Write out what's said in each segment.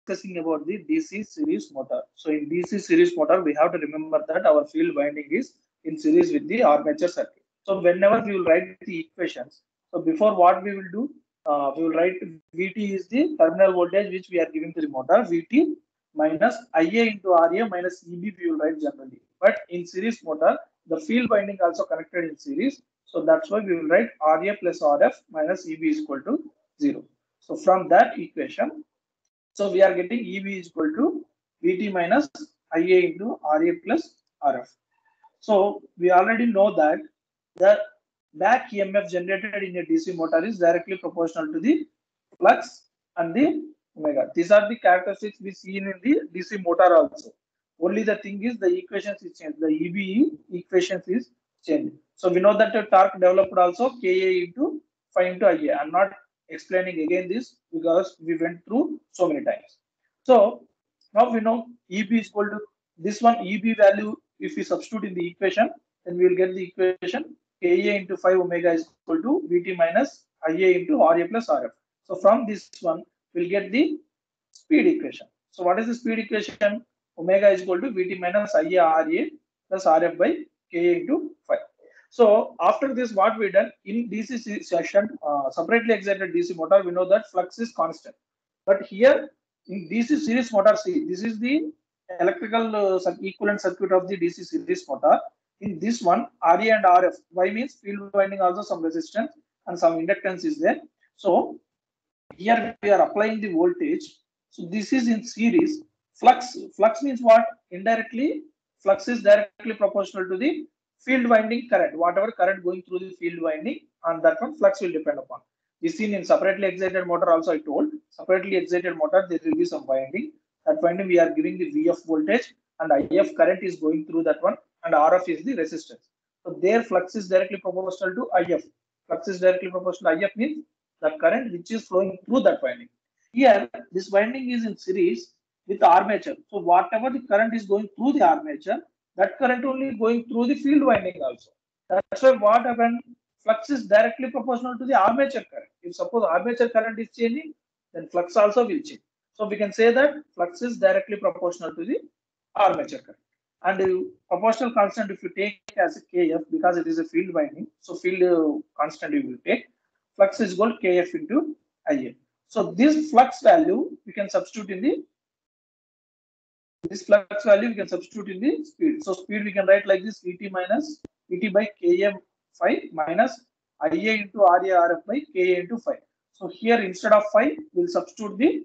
discussing about the DC series motor. So in DC series motor, we have to remember that our field winding is in series with the armature circuit. So whenever we will write the equations, so before what we will do, we will write VT is the terminal voltage which we are giving to the motor, VT minus IA into RA minus EB we will write generally. But in series motor, the field winding also connected in series. So that's why we will write RA plus RF minus EB is equal to 0. So from that equation, so we are getting EB is equal to VT minus IA into RA plus RF. So we already know that the back EMF generated in a DC motor is directly proportional to the flux and the omega. These are the characteristics we see in the DC motor also. Only the thing is the equations is changed. The EBE equations is changed. So we know that the torque developed also Ka into phi into Ia. I'm not explaining again this because we went through so many times. So now we know EB is equal to this one EB value. If we substitute in the equation, then we will get the equation Ka into phi omega is equal to Vt minus Ia into Ra plus Rf. So from this one, we'll get the speed equation. So what is the speed equation? Omega is equal to Vt minus Ia Ra plus Rf by Ka into phi. So after this, what we done in DC session, separately excited DC motor, we know that flux is constant. But here in DC series motor, see, this is the electrical equivalent circuit of the DC series motor. In this one, Ra and Rf, Y means field winding also some resistance and some inductance is there. So here we are applying the voltage. So this is in series. Flux means what? Indirectly, flux is directly proportional to the field winding current. Whatever current going through the field winding, on that one flux will depend upon. This seen in separately excited motor also I told. Separately excited motor, there will be some winding. That winding we are giving the Vf voltage and If current is going through that one and Rf is the resistance. So their flux is directly proportional to If. Flux is directly proportional to If means the current which is flowing through that winding. Here, this winding is in series with armature. So whatever the current is going through the armature, that current only going through the field winding also. That's why what happened? Flux is directly proportional to the armature current. If suppose armature current is changing, then flux also will change. So we can say that flux is directly proportional to the armature current. And proportional constant, if you take as a Kf, because it is a field winding, so field constant you will take, flux is equal to Kf into Ia. So this flux value we can substitute in the speed. So speed we can write like this: Vt minus Vt by Km phi minus Ia into Ra Rf by Ka into phi. So here instead of phi, we'll substitute the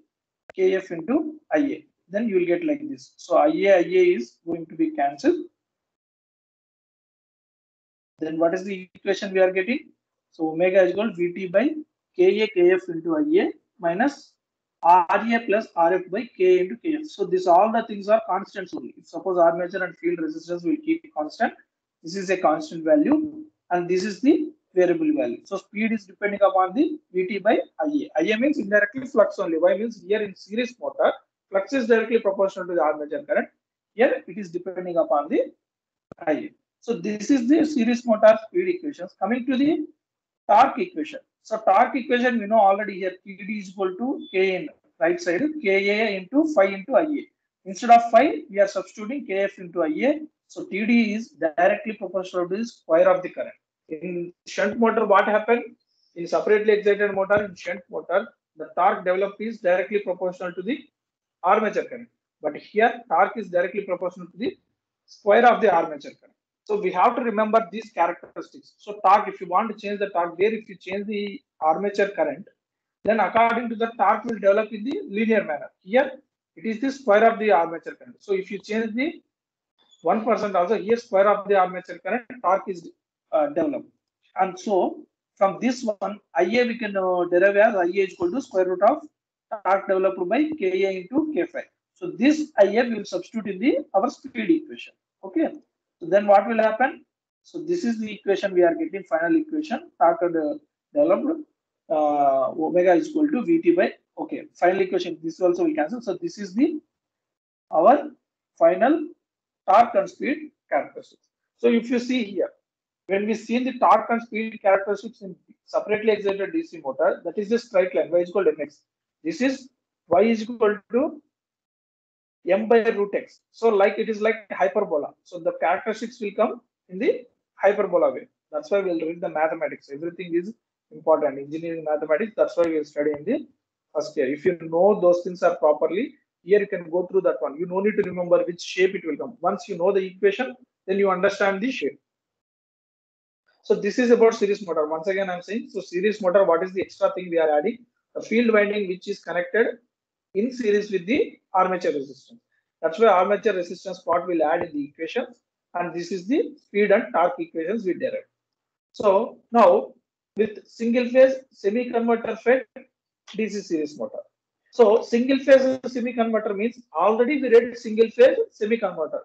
Kf into Ia. Then you will get like this. So Ia is going to be cancelled. Then what is the equation we are getting? So omega is equal to Vt by Ka Kf into Ia minus Ra plus Rf by Ka into Kf. So this all the things are constants only. If suppose armature and field resistance will keep constant, this is a constant value and this is the variable value. So speed is depending upon the Vt by Ia. Ia means indirectly flux only. Y means here in series motor, flux is directly proportional to the armature current. Here it is depending upon the Ia. So this is the series motor speed equations. Coming to the torque equation. So torque equation we know already here TD is equal to Kn, right side Ka into phi into Ia. Instead of phi, we are substituting Kf into Ia. So TD is directly proportional to the square of the current. In shunt motor, what happened? In separately excited motor, in shunt motor, the torque developed is directly proportional to the armature current. But here, torque is directly proportional to the square of the armature current. So we have to remember these characteristics. So torque, if you want to change the torque there, if you change the armature current, then according to the torque will develop in the linear manner. Here, it is the square of the armature current. So if you change the 1% also, here square of the armature current, torque is developed. And so from this one, Ia we can derive as Ia is equal to square root of torque developed by Ka into K phi. So this Ia will substitute in the our speed equation. Okay. So then what will happen? So this is the equation we are getting, final equation. Torque developed omega is equal to Vt by, okay, final equation. This also we cancel. So this is the our final torque and speed characteristics. So if you see here, when we see the torque and speed characteristics in separately excited DC motor, that is the straight line. Y is equal to mx. This is y is equal to m by root x. So like it is like hyperbola. So the characteristics will come in the hyperbola way. That's why we'll read the mathematics. Everything is important. Engineering mathematics. That's why we'll study in the first year. If you know those things are properly, here you can go through that one. You no need to remember which shape it will come. Once you know the equation, then you understand the shape. So this is about series motor. Once again, I'm saying, so series motor, what is the extra thing we are adding? The field winding which is connected in series with the armature resistance. That's why armature resistance part will add in the equations, and this is the speed and torque equations we derive. So now with single phase semi-converter fed DC series motor. So single phase semi-converter means already we read single phase semi-converter.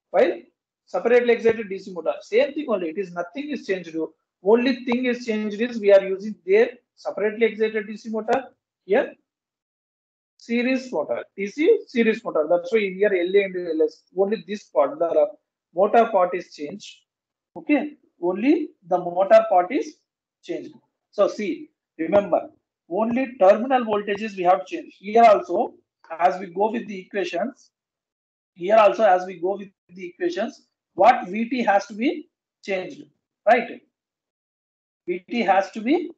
While separately excited DC motor, same thing only. It is nothing is changed. Only thing is changed is we are using their separately excited DC motor here series motor, DC series motor. That's why here LA and LS. Only this part, the motor part is changed. Okay, only the motor part is changed. So see, remember, only terminal voltages we have changed. Here also, as we go with the equations, what VT has to be changed, right? VT has to be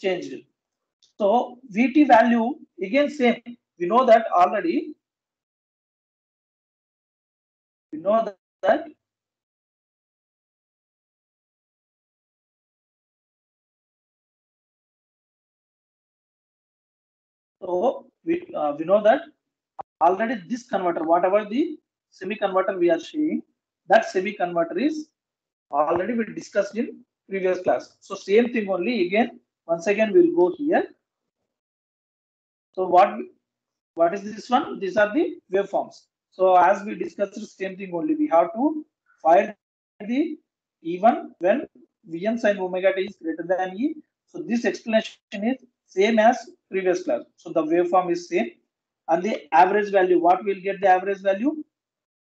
changed. So VT value again same. We know that already. We know that so we know that already this converter, whatever the semi converter we are seeing, that semi converter is already we discussed in previous class. So same thing only again. Once again we'll go here. So what is this one? These are the waveforms. So as we discussed, same thing only. We have to find the even when Vn sin omega t is greater than E. So this explanation is same as previous class. So the waveform is same, and the average value. What will get the average value?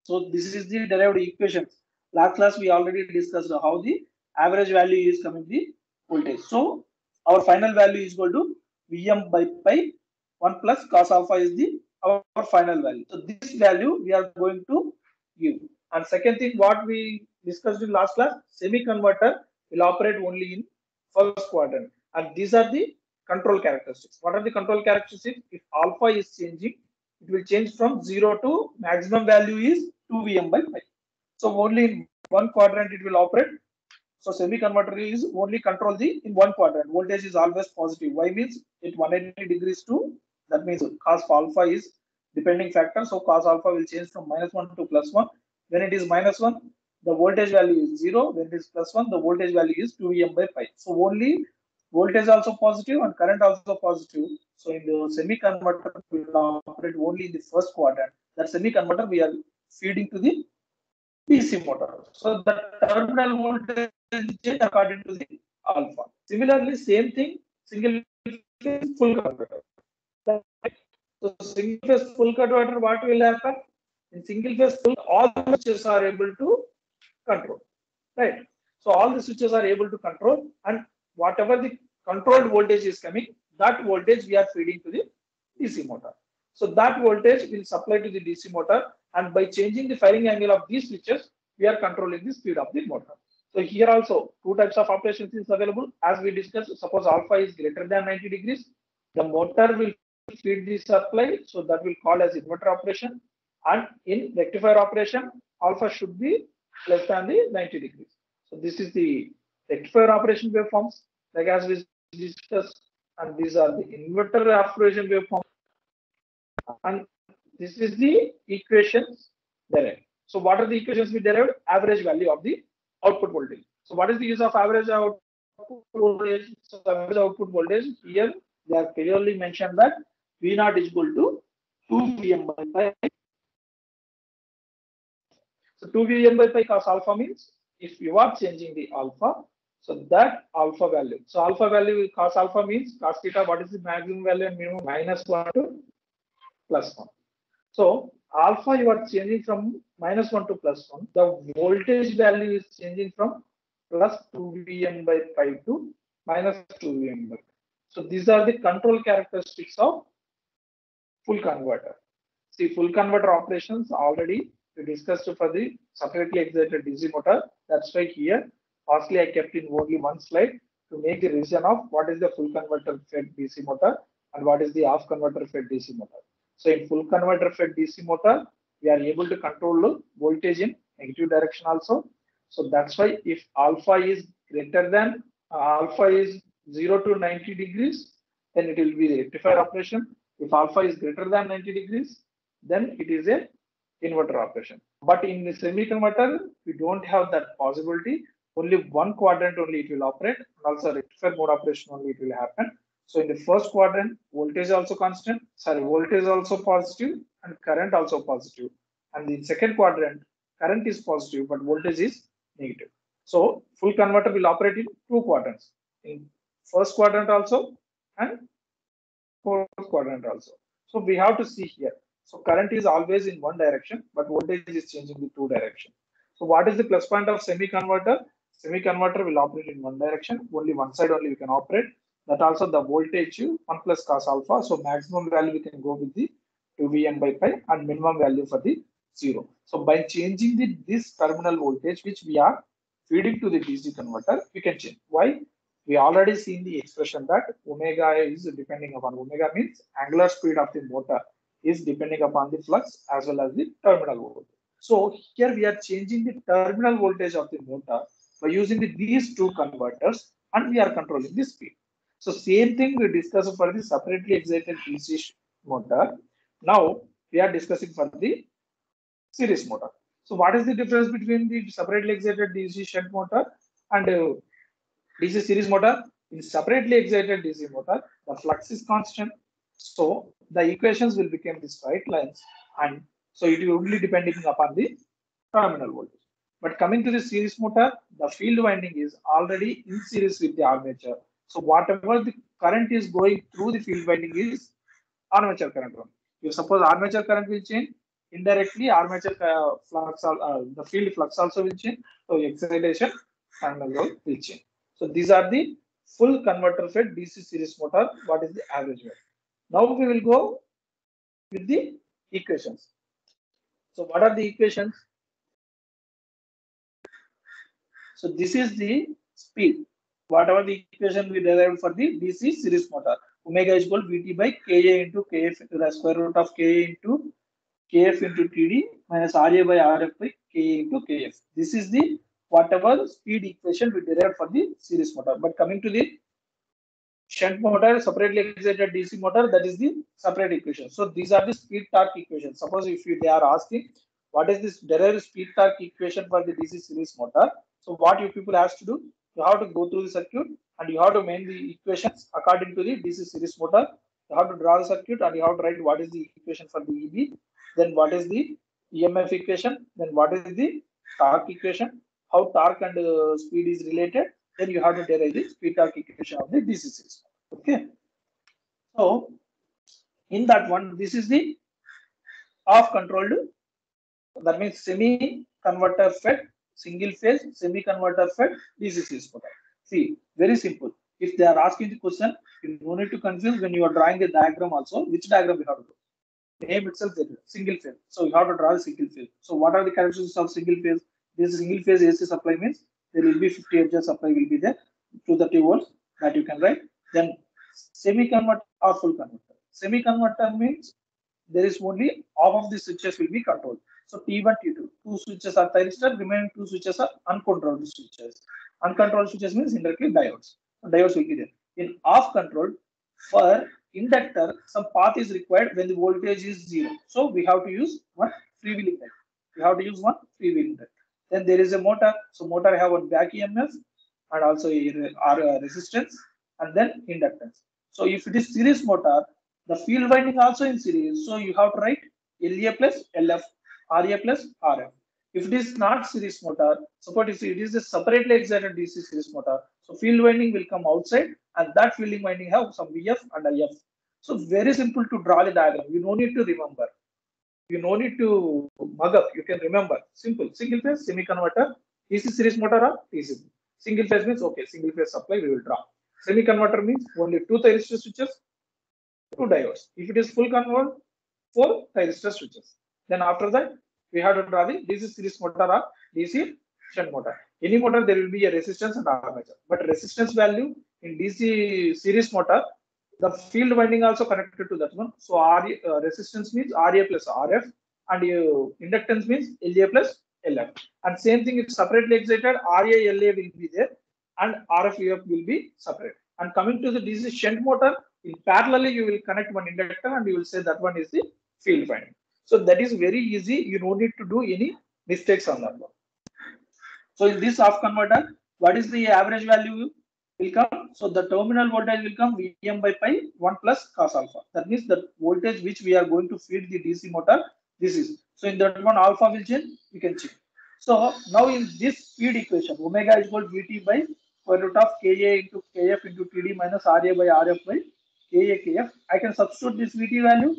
So this is the derived equations. Last class we already discussed how the average value is coming the voltage. So our final value is equal to Vm by pi 1 plus cos alpha is the our final value. So this value we are going to give. And second thing, what we discussed in last class, semi-converter will operate only in first quadrant. And these are the control characteristics. What are the control characteristics? If alpha is changing, it will change from 0 to maximum value is 2 Vm by pi. So only in one quadrant it will operate. So semi-converter is only control the in one quadrant. Voltage is always positive. Y means it 180 degrees to, that means cos alpha is depending factor. So cos alpha will change from -1 to +1. When it is -1, the voltage value is 0. When it is +1, the voltage value is 2 Vm by pi. So only voltage also positive and current also positive. So in the semi-converter, we will operate only in the first quadrant. That semi-converter we are feeding to the DC motor. So the terminal voltage change according to the alpha. Similarly, same thing, single phase full converter. So single phase full converter, what will happen? In single phase full, all the switches are able to control. Right. So all the switches are able to control, and whatever the controlled voltage is coming, that voltage we are feeding to the DC motor. So that voltage will supply to the DC motor, and by changing the firing angle of these switches, we are controlling the speed of the motor. So here also two types of operations is available. As we discussed, suppose alpha is greater than 90 degrees, the motor will feed the supply, so that will call as inverter operation. And in rectifier operation, alpha should be less than the 90 degrees. So this is the rectifier operation waveforms, like as we discussed, and these are the inverter operation waveforms. And this is the equations derived. So what are the equations we derived? Average value of the output voltage. So what is the use of average output voltage? So average output voltage, here they are clearly mentioned that V naught is equal to 2 Vm by pi. So 2 Vm by pi cos alpha means if you are changing the alpha, so that alpha value. So alpha value cos alpha means cos theta, what is the maximum value and minimum? -1 to +1. So alpha you are changing from -1 to +1. The voltage value is changing from +2 Vm by pi to -2 Vm by pi. So these are the control characteristics of full converter. See, full converter operations already we discussed for the separately excited DC motor. That's why here, firstly, I kept in only one slide to make the revision of what is the full converter fed DC motor and what is the half converter fed DC motor. So in full converter fed DC motor, we are able to control the voltage in negative direction also. So that's why if alpha is greater than alpha is 0 to 90 degrees, then it will be the rectifier operation. If alpha is greater than 90 degrees, then it is a inverter operation. But in the semi converter, we don't have that possibility. Only one quadrant only it will operate, and also rectifier mode operation only it will happen. So in the first quadrant, voltage also constant, sorry, voltage also positive and current also positive. And in second quadrant, current is positive, but voltage is negative. So full converter will operate in two quadrants, in first quadrant also and fourth quadrant also. So we have to see here. So current is always in one direction, but voltage is changing in two direction. So what is the plus point of semi converter? Semi converter will operate in one direction, only one side only we can operate. That also the voltage 1 plus cos alpha. So maximum value we can go with the 2Vn by pi and minimum value for the 0. So by changing this terminal voltage which we are feeding to the DC converter, we can change. Why? We already seen the expression that omega is depending upon, omega means angular speed of the motor is depending upon the flux as well as the terminal voltage. So here we are changing the terminal voltage of the motor by using these two converters and we are controlling the speed. So same thing we discussed for the separately excited DC motor. Now we are discussing for the series motor. So what is the difference between the separately excited DC shunt motor and DC series motor? In separately excited DC motor, the flux is constant. So the equations will become the straight lines and so it will only depending upon the terminal voltage. But coming to the series motor, the field winding is already in series with the armature. So whatever the current is going through the field winding is armature current only. If suppose armature current will change, indirectly armature flux, the field flux also will change. So excitation and will change. So these are the full converter fed DC series motor. What is the average value? Now we will go with the equations. So what are the equations? So this is the speed. Whatever the equation we derived for the DC series motor, omega is equal Vt by Ka into Kf into the square root of Ka into Kf into Td minus Ra by Rf by Ka into Kf. This is the whatever speed equation we derived for the series motor. But coming to the shunt motor, separately excited DC motor, that is the separate equation. So these are the speed torque equations. Suppose if they are asking what is this derived speed torque equation for the DC series motor, so what you people have to do, you have to go through the circuit and you have to make the equations according to the DC series motor. You have to draw the circuit and you have to write what is the equation for the EB, then what is the EMF equation, then what is the torque equation, how torque and speed is related, then you have to derive the speed torque equation of the DC series. Okay. So in that one, this is the off controlled, that means semi converter fed single phase semi converter fed DC series motor. See, very simple. If they are asking the question, you don't need to confuse when you are drawing a diagram also, which diagram you have to do. Name itself is single phase. So you have to draw a single phase. So what are the characteristics of single phase? This single phase AC supply means there will be 50 amps supply will be there, 230 volts that you can write. Then semi converter or full converter. Semi converter means there is only half of the switches will be controlled. So T1, T2, two switches are thyristor, remaining two switches are uncontrolled switches. Uncontrolled switches means indirectly diodes. Diodes will be there. In off control, for inductor, some path is required when the voltage is 0. So we have to use one freewheeling inductor. We have to use one freewheeling inductor. Then there is a motor. So motor have one back EMF and also a resistance and then inductance. So if it is series motor, the field winding also in series. So you have to write LA plus LF, RA plus RF. If it is not series motor, suppose if it is a separately excited DC series motor, so field winding will come outside and that fielding winding have some VF and IF. So very simple to draw the diagram. You no need to remember. You no need to mug up. You can remember. Simple. Single phase semi converter, DC series motor or DC. Single phase means okay, single phase supply we will draw. Semi converter means only two thyristor switches, two diodes. If it is full converter, 4 thyristor switches. Then after that, we have to draw the DC series motor or DC shunt motor. Any motor, there will be a resistance and armature. But resistance value in DC series motor, the field winding also connected to that one. So resistance means RA plus RF, and inductance means LA plus LF. And same thing, if separately excited, RA, LA will be there, and RF, UF will be separate. And coming to the DC shunt motor, in parallelly you will connect one inductor and you will say that one is the field winding. So that is very easy. You don't need to do any mistakes on that one. So in this half converter, what is the average value will come? So the terminal voltage will come Vm by pi 1 plus cos alpha. That means the voltage which we are going to feed the DC motor, this is. So in that one, alpha will change, you can check. So now in this speed equation, omega is equal to Vt by square root of Ka into Kf into Td minus Ra by Rf by Ka Kf. I can substitute this Vt value.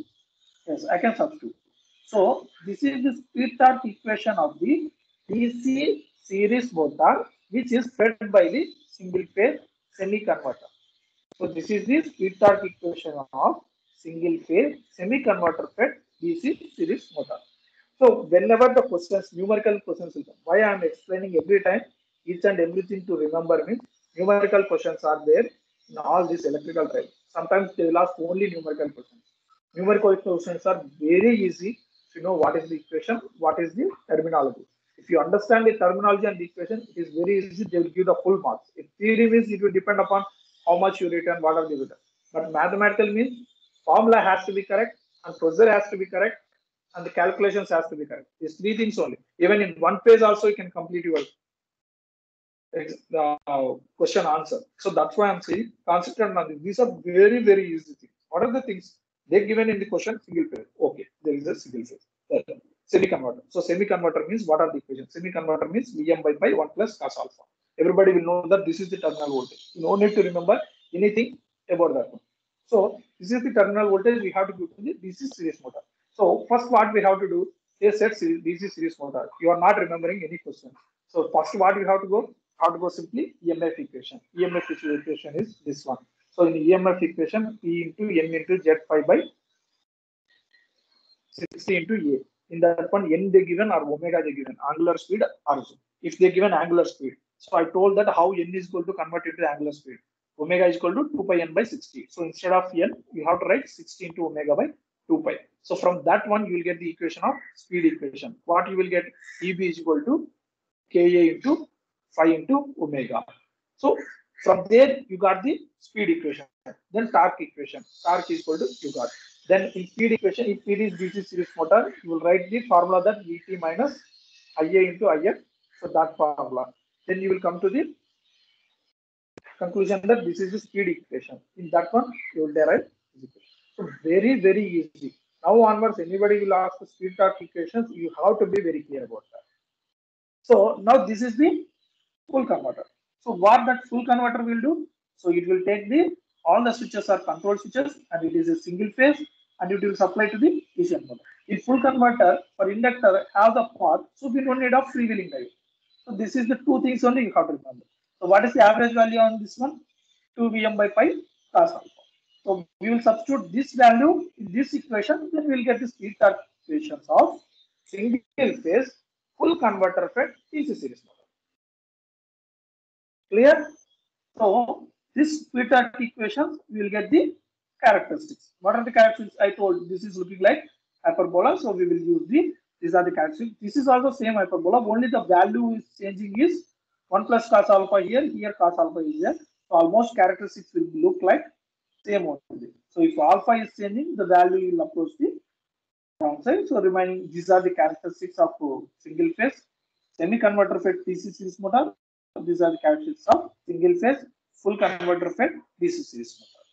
Yes, I can substitute. So this is the speed torque equation of the DC series motor, which is fed by the single phase semi converter. So this is the speed torque equation of single phase semi converter fed DC series motor. So whenever the questions, numerical questions will come, why I am explaining every time each and everything to remember means numerical questions are there in all these electrical drive. Sometimes they will ask only numerical questions. Numerical questions are very easy to know what is the equation, what is the terminology. If you understand the terminology and the equation, it is very easy. They will give the full marks. If theory means it will depend upon how much you written, what are the written. But mathematical means formula has to be correct and procedure has to be correct and the calculations has to be correct. These three things only. Even in one page also you can complete your question answer. So that's why I'm saying concentrate on this. These are very, very easy things. What are the things they're given in the question? Single phase. Okay, there is a single phase. Semi-converter. So semi-converter means what are the equations? Semi-converter means Vm by pi 1 plus cos alpha. Everybody will know that this is the terminal voltage. No need to remember anything about that one. So this is the terminal voltage we have to go to the DC series motor. So first what we have to do is set DC series motor. You are not remembering any question. So first what you have to go? How to go simply EMF equation. EMF equation is this one. So in EMF equation, P into N into Z pi by 60 into A. In that one, N they given or omega they given, angular speed also. If they given angular speed, so I told that how N is equal to convert into angular speed. Omega is equal to 2 pi N by 60. So instead of N, you have to write 60 into omega by 2 pi. So from that one, you will get the equation of speed equation. What you will get? EB is equal to Ka into phi into omega. So from there, you got the speed equation. Then torque equation. Torque is equal to you got. Then in speed equation, if it is DC series motor, you will write the formula that Vt minus Ia into If. So that formula. Then you will come to the conclusion that this is the speed equation. In that one, you will derive this equation. So very, very easy. Now onwards, anybody will ask the speed torque equations, you have to be very clear about that. So now this is the full converter. So what that full converter will do? So it will take the all the switches are control switches and it is a single phase and it will supply to the DC motor. In full converter for inductor have the path, so we don't need a freewheeling drive. So this is the two things only you have to remember. So what is the average value on this one? 2 Vm by pi cos alpha. So we will substitute this value in this equation, then we will get the speed torque equations of single phase full converter fed DC series motor. Clear? So this speed torque equations we will get the characteristics. What are the characteristics? I told this is looking like hyperbola, so we will use these are the characteristics. This is also same hyperbola, only the value is changing is 1 plus cos alpha here, here cos alpha is here. So almost characteristics will look like same only. So if alpha is changing, the value will approach the downside. So remaining, these are the characteristics of single phase semi-converter fed DC series motor. These are the characteristics of single phase full converter fed DC series motor.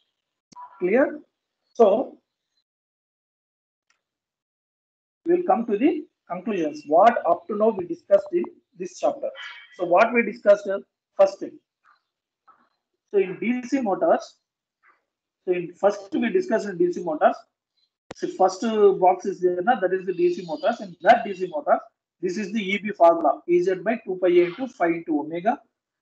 Clear? So we will come to the conclusions. What up to now we discussed in this chapter. So what we discussed first thing. So in DC motors, so in first we discussed in DC motors. So first box is there, that is the DC motors. In that DC motor, this is the EB formula, PZ by 2 pi A into phi into omega,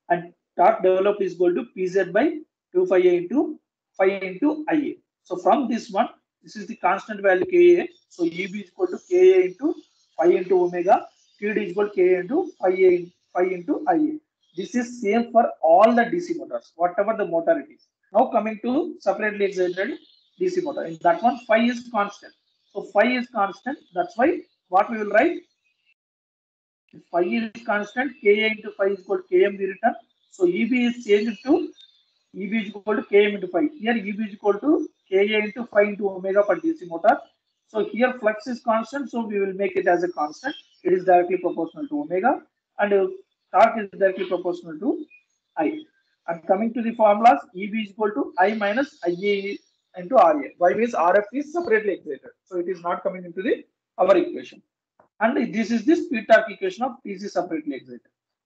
and torque developed is equal to PZ by 2 pi A into phi into Ia. So from this one, This is the constant value Ka. So Eb is equal to Ka into phi into omega. Td is equal to Ka into phi into Ia. This is same for all the DC motors, whatever the motor it is. Now coming to separately excited DC motor. In that one, phi is constant. So phi is constant. That's why what we will write? If phi is constant, Ka into phi is equal to Km we return. So Eb is changed to Eb is equal to Km into phi. Here Eb is equal to Ka into phi into omega for DC motor. So here flux is constant, so we will make it as a constant. It is directly proportional to omega, and torque is directly proportional to I. And coming to the formulas, Eb is equal to I minus Ia into Ra. Why means Rf is separately excited, so it is not coming into the our equation. And this is the speed torque equation of DC separately excited.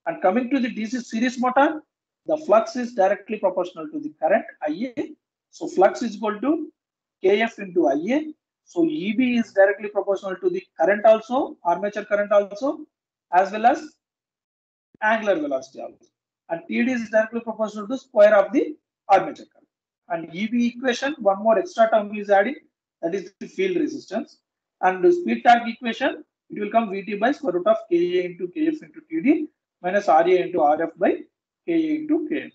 And coming to the DC series motor, the flux is directly proportional to the current Ia. So flux is equal to Kf into Ia. So Eb is directly proportional to the current also, armature current also, as well as angular velocity also. And Td is directly proportional to square of the armature current. And Eb equation, one more extra term is adding, that is the field resistance. And the speed torque equation, it will come Vt by square root of Ka into Kf into Td minus Ra into Rf by Ka into Kf.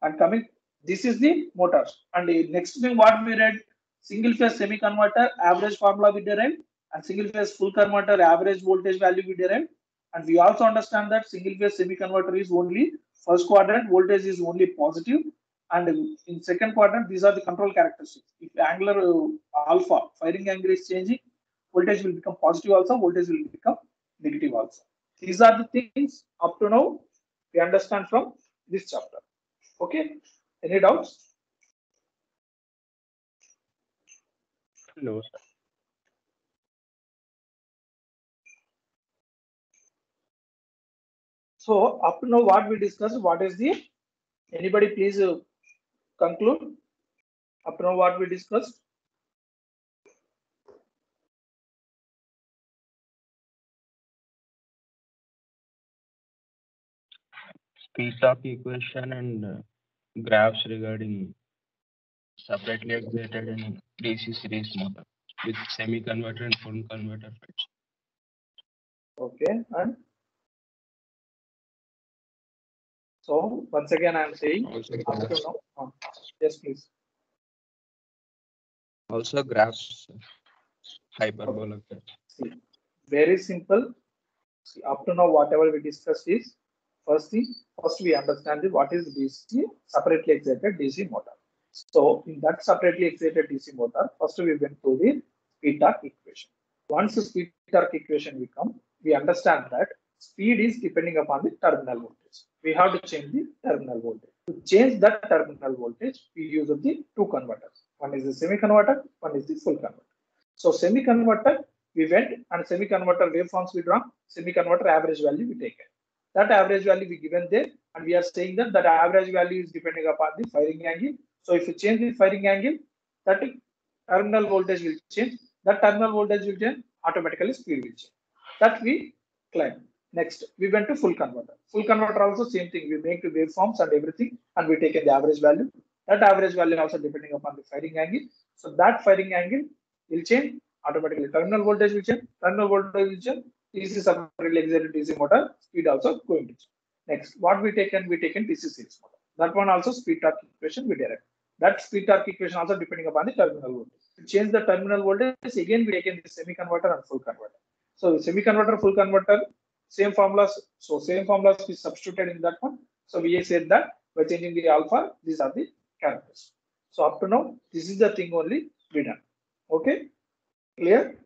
And coming, this is the motors. And the next thing what we read, single phase semi converter average formula we derived, and single phase full converter average voltage value we derived. And we also understand that single phase semi converter is only first quadrant, voltage is only positive, and in second quadrant these are the control characteristics. If angular alpha firing angle is changing, voltage will become positive also, voltage will become negative also. These are the things up to now we understand from this chapter. Okay, any doubts? No, sir. So up to now what we discussed, what is the, anybody please conclude up to now what we discussed? Speed torque equation and graphs regarding separately excited and DC series motor with semi converter and full converter fits. Okay, and so once again I am saying Also up to graphs, now. Yes, please. also graphs, hyperbolic. See, very simple. See, up to now whatever we discussed is first we understand what is DC separately excited DC motor. So in that separately excited DC motor, first we went through the speed torque equation. Once the speed torque equation we come, we understand that speed is depending upon the terminal voltage. We have to change the terminal voltage. To change that terminal voltage, we use the two converters. One is the semi-converter, one is the full converter. So semi-converter, we went and semi-converter waveforms we draw, semi-converter average value we take it. That average value we given there, and we are saying that that average value is depending upon the firing angle. So if you change the firing angle, that terminal voltage will change. That terminal voltage will change, automatically speed will change. That we climb. Next, we went to full converter. Full converter also same thing. We make the waveforms and everything, and we take the average value. That average value also depending upon the firing angle. So that firing angle will change automatically. Terminal voltage will change. Terminal voltage will change. DC separately excited DC motor speed also going to change. Next, what we taken DC series motor. That one also speed torque equation we derive. That speed torque equation also depending upon the terminal voltage. To change the terminal voltage, again we taken the semi converter and full converter. So semi converter, full converter, same formulas. So same formulas we substituted in that one. So we said that by changing the alpha, these are the characters. So up to now, this is the thing only we done. Okay, clear?